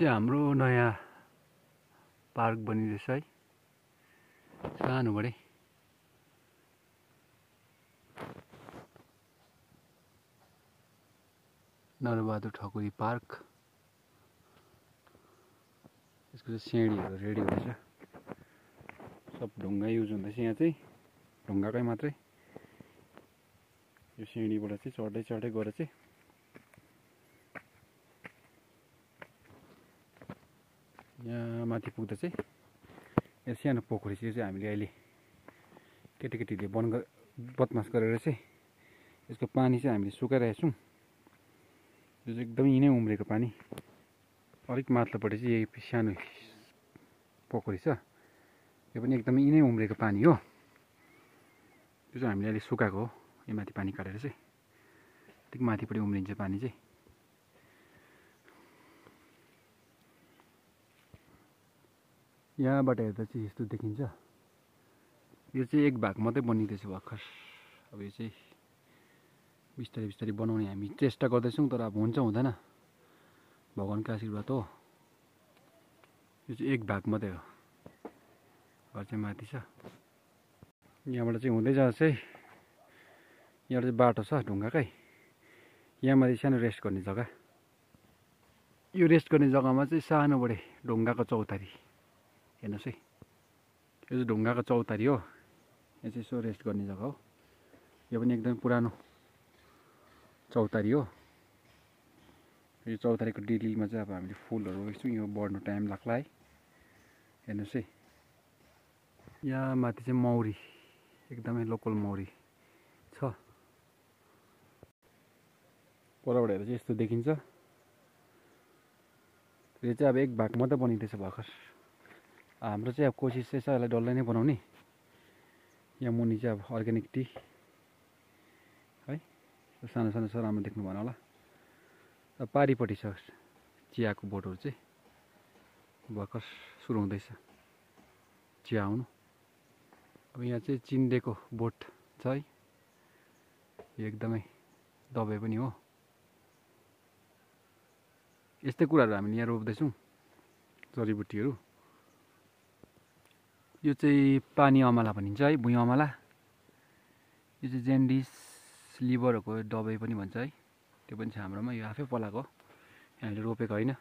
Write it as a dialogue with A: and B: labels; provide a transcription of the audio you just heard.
A: चाहिँ हाम्रो नयाँ पार्क बनिँदैछ है, सानोबडे। नरबहादुर ठकुरी पार्क। यसको चाहिँ सिँढीहरू रेडी हुँदैछ। सब ढुङ्गा युज हुँदैछ यहाँ चाहिँ, ढुङ्गाकै मात्रै। यो सिँढीबाट चाहिँ चढ्दै चढ्दै गएर चाहिँ यहाँ माथि पुग्दा चाहिँ यो सानो पोखरी चाहिँ हामीले अहिले केटीकेटीले बदमास गरेर चाहिँ यसको पानी चाहिँ हामीले सुकाइरहेका छौँ। यो चाहिँ एकदमै यिनै उम्रेको पानी। अलिक माथिल्लोपट्टि चाहिँ यही सानो पोखरी छ, यो पनि एकदमै यिनै उम्रेको पानी हो। यो चाहिँ हामीले अहिले सुकाएको हो, यो माथि पानी काटेर चाहिँ अलिक माथिपट्टि उम्रिन्छ पानी चाहिँ। यहाँबाट हेर्दा चाहिँ यस्तो देखिन्छ। यो चाहिँ एक भाग मात्रै बनिँदैछ भर्खर। अब यो चाहिँ बिस्तारै बिस्तारै बनाउने हामी चेष्टा गर्दैछौँ, तर अब हुन्छ हुँदैन, भगवानको आशीर्वाद हो। यो चाहिँ एक भाग मात्रै हो, घर चाहिँ माथि छ। यहाँबाट चाहिँ हुँदै जाँदा चाहिँ यहाँबाट चाहिँ बाटो छ ढुङ्गाकै। यहाँ माथि सानो रेस्ट गर्ने जग्गा। यो रेस्ट गर्ने जग्गामा चाहिँ सानोबडे ढुङ्गाको चौतारी हेर्नुहोस् है। यो चाहिँ ढुङ्गाको चौतारी हो, यो चाहिँ यसो रेस्ट गर्ने जग्गा हो। यो पनि एकदम पुरानो चौतारी हो। यो चौतारीको डिलीमा चाहिँ अब हामीले फुलहरू रोपेछौँ, यो बढ्नु टाइम लाग्ला है। हेर्नुहोस् है, यहाँ माथि चाहिँ मौरी, एकदमै लोकल मौरी छ। परबाट हेर्दा चाहिँ यस्तो देखिन्छ। यो चाहिँ अब एक भाग मात्रै बनिँदैछ भर्खर। हाम्रो चाहिँ अब कोसिस चाहिँ छ यसलाई डल्लै नै बनाउने। यहाँ मुनि चाहिँ अब अर्ग्यानिक टी है, सानो सानो छ, राम्रो देख्नु भएन होला। अब पारिपट्टि छ चियाको बोटहरू चाहिँ भर्खर सुरु हुँदैछ चिया आउनु। अब यहाँ चाहिँ चिन्डेको बोट छ है, यो एकदमै दबाई पनि हो। यस्तै कुराहरू हामीले यहाँ रोप्दैछौँ, जडीबुटीहरू। यो चाहिँ पानी अमला भनिन्छ है, भुइँ अमला। यो चाहिँ जेन्डिस लिभरहरूको दबाई पनि भन्छ है, त्यो पनि छ हाम्रोमा। यो आफै पलाएको, हामीले रोपेको होइन।